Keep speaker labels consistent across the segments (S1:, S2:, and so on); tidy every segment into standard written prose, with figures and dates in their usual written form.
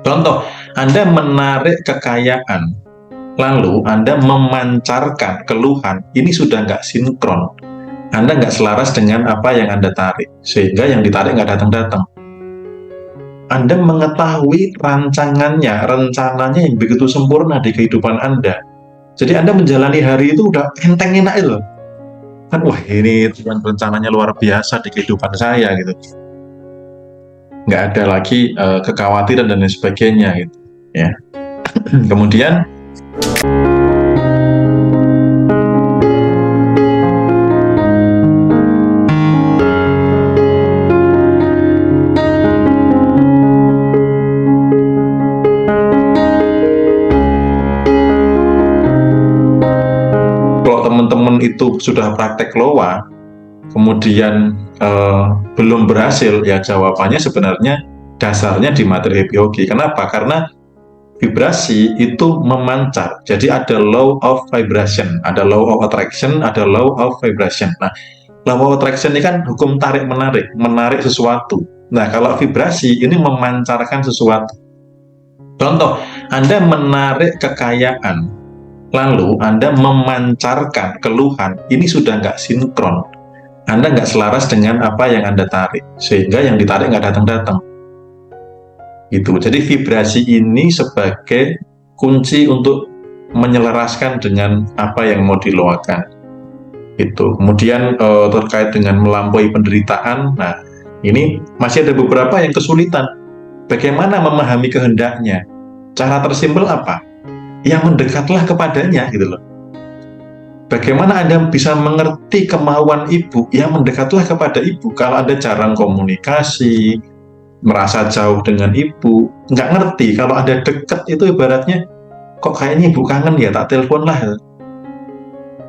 S1: Contoh, Anda menarik kekayaan, lalu Anda memancarkan keluhan, ini sudah nggak sinkron. Anda nggak selaras dengan apa yang Anda tarik, sehingga yang ditarik nggak datang-datang. Anda mengetahui rencananya yang begitu sempurna di kehidupan Anda. Jadi Anda menjalani hari itu udah enteng enak itu. Kan, wah ini Tuhan rencananya luar biasa di kehidupan saya gitu. Nggak ada lagi kekhawatiran dan lain sebagainya gitu. Ya. Kemudian kalau teman-teman itu sudah praktek loa, kemudian belum berhasil, ya jawabannya sebenarnya dasarnya di materi happy hoki. Kenapa? Karena vibrasi itu memancar. Jadi ada law of vibration, ada law of attraction, ada law of vibration. Nah, law of attraction ini kan hukum tarik-menarik, menarik sesuatu. Nah, kalau vibrasi ini memancarkan sesuatu. Contoh, Anda menarik kekayaan, lalu Anda memancarkan keluhan, ini sudah nggak sinkron. Anda nggak selaras dengan apa yang Anda tarik, sehingga yang ditarik nggak datang-datang. Gitu. Jadi vibrasi ini sebagai kunci untuk menyelaraskan dengan apa yang mau diluakan. Itu. Kemudian terkait dengan melampaui penderitaan, nah ini masih ada beberapa yang kesulitan. Bagaimana memahami kehendaknya? Cara tersimpel apa? Ya mendekatlah kepadanya gitu loh. Bagaimana Anda bisa mengerti kemauan ibu? Ya mendekatlah kepada ibu. Kalau Anda jarang komunikasi, merasa jauh dengan ibu, nggak ngerti. Kalau Anda deket itu ibaratnya, kok kayaknya ibu kangen ya, tak telepon lah.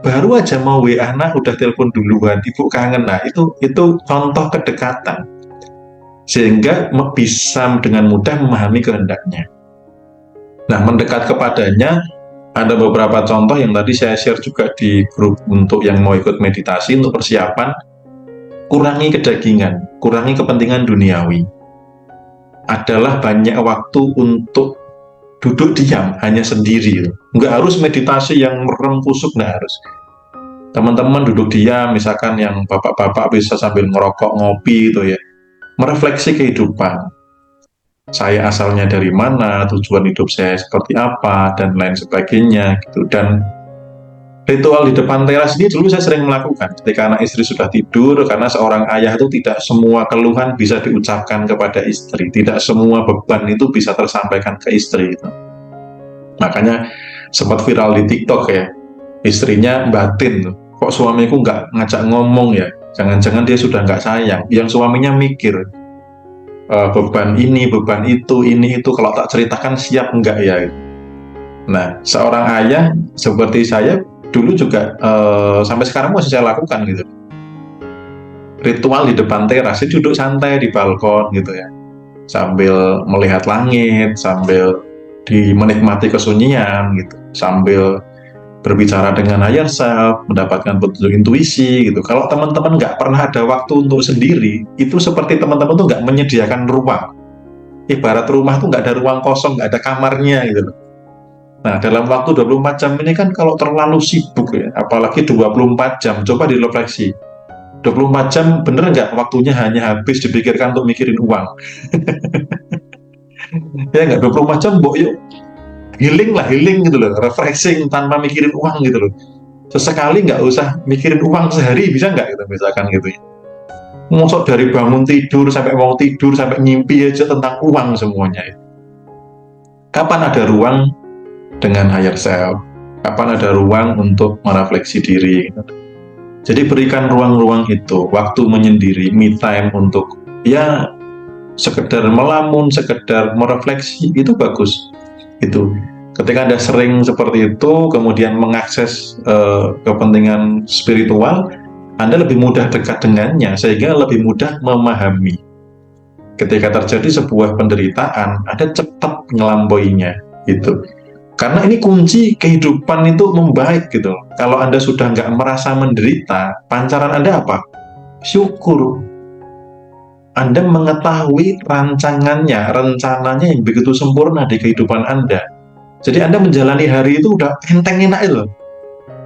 S1: Baru aja mau WA anak, udah telepon duluan, ibu kangen. Nah, itu contoh kedekatan. Sehingga bisa dengan mudah memahami kehendaknya. Nah, mendekat kepadanya, ada beberapa contoh yang tadi saya share juga di grup untuk yang mau ikut meditasi untuk persiapan. Kurangi kedagingan, kurangi kepentingan duniawi. Adalah banyak waktu untuk duduk diam, hanya sendiri. Nggak harus meditasi yang merem kusuk, nggak harus. Teman-teman duduk diam, misalkan yang bapak-bapak bisa sambil ngerokok, ngopi gitu ya. Merefleksi kehidupan. Saya asalnya dari mana, tujuan hidup saya seperti apa, dan lain sebagainya gitu. Dan ritual di depan teras ini dulu saya sering melakukan ketika anak istri sudah tidur, karena seorang ayah itu tidak semua keluhan bisa diucapkan kepada istri, tidak semua beban itu bisa tersampaikan ke istri gitu. Makanya sempat viral di TikTok ya, istrinya batin, kok suamiku nggak ngajak ngomong ya, jangan-jangan dia sudah nggak sayang. Yang suaminya mikir, beban ini, beban itu, ini itu, kalau tak ceritakan siap enggak ya. Nah, seorang ayah seperti saya dulu juga sampai sekarang masih saya lakukan gitu. Ritual di depan teras, duduk santai di balkon gitu ya, sambil melihat langit, sambil menikmati kesunyian gitu, sambil berbicara dengan higher self, mendapatkan petunjuk intuisi gitu. Kalau teman-teman nggak pernah ada waktu untuk sendiri, itu seperti teman-teman tuh nggak menyediakan ruang. Ibarat rumah tuh nggak ada ruang kosong, nggak ada kamarnya gitu loh. Nah, dalam waktu 24 jam ini kan kalau terlalu sibuk ya, apalagi 24 jam, coba direfleksi. 24 jam bener nggak waktunya hanya habis dipikirkan untuk mikirin uang? Ya nggak, 24 jam, yuk healing gitu loh, refreshing tanpa mikirin uang gitu loh. Sesekali nggak usah mikirin uang sehari, bisa nggak gitu, misalkan gitu ya. Masuk dari bangun tidur sampai mau tidur sampai ngimpi aja tentang uang semuanya. Kapan ada ruang dengan higher self? Kapan ada ruang untuk merefleksi diri? Jadi berikan ruang-ruang itu, waktu menyendiri, me time untuk ya sekedar melamun, sekedar merefleksi, itu bagus. Itu ketika Anda sering seperti itu, kemudian mengakses kepentingan spiritual, Anda lebih mudah dekat dengannya, sehingga lebih mudah memahami. Ketika terjadi sebuah penderitaan, Anda cepat ngelampauinya gitu. Karena ini kunci kehidupan itu membaik gitu. Kalau Anda sudah nggak merasa menderita, pancaran Anda apa? Syukur. Anda mengetahui rencananya yang begitu sempurna di kehidupan Anda. Jadi Anda menjalani hari itu udah enteng enak itu loh.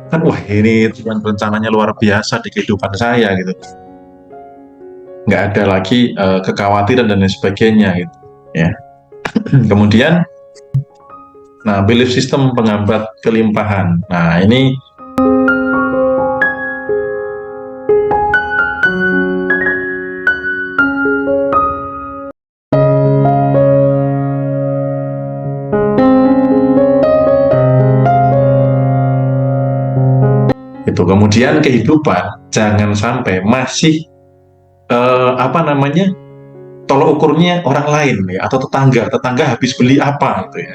S1: Kan wah ini Tuhan rencananya luar biasa di kehidupan saya gitu. Nggak ada lagi kekhawatiran dan lain sebagainya gitu. Ya. Kemudian, nah belief system penghambat kelimpahan. Nah ini itu. Kemudian kehidupan jangan sampai masih tolok ukurnya orang lain ya, atau tetangga habis beli apa gitu ya,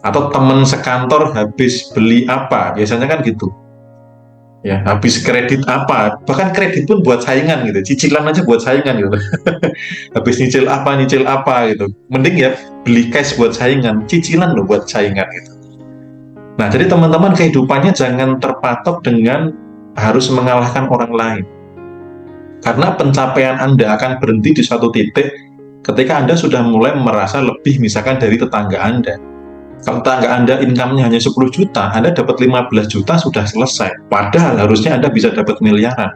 S1: atau teman sekantor habis beli apa, biasanya kan gitu ya, habis kredit apa, bahkan kredit pun buat saingan gitu, cicilan aja buat saingan gitu. Habis nyicil apa gitu, mending ya beli cash buat saingan, cicilan loh buat saingan gitu. Nah jadi teman-teman, kehidupannya jangan terpatok dengan harus mengalahkan orang lain. Karena pencapaian Anda akan berhenti di suatu titik ketika Anda sudah mulai merasa lebih misalkan dari tetangga Anda. Kalau tetangga Anda income-nya hanya 10 juta, Anda dapat 15 juta sudah selesai. Padahal harusnya Anda bisa dapat miliaran.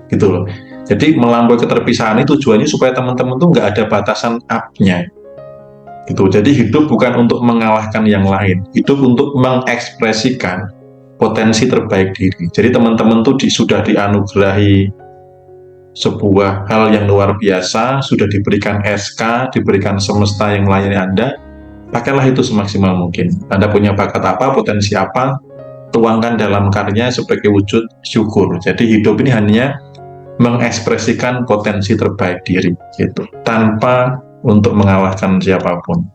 S1: Gitu loh. Jadi melampaui keterpisahan itu tujuannya supaya teman-teman tuh nggak ada batasan up-nya. Gitu. Jadi hidup bukan untuk mengalahkan yang lain. Hidup untuk mengekspresikan potensi terbaik diri. Jadi teman-teman tuh sudah dianugerahi sebuah hal yang luar biasa, sudah diberikan SK, diberikan semesta yang melayani Anda, pakailah itu semaksimal mungkin. Anda punya bakat apa, potensi apa, tuangkan dalam karya sebagai wujud syukur. Jadi hidup ini hanya mengekspresikan potensi terbaik diri, gitu, tanpa untuk mengalahkan siapapun.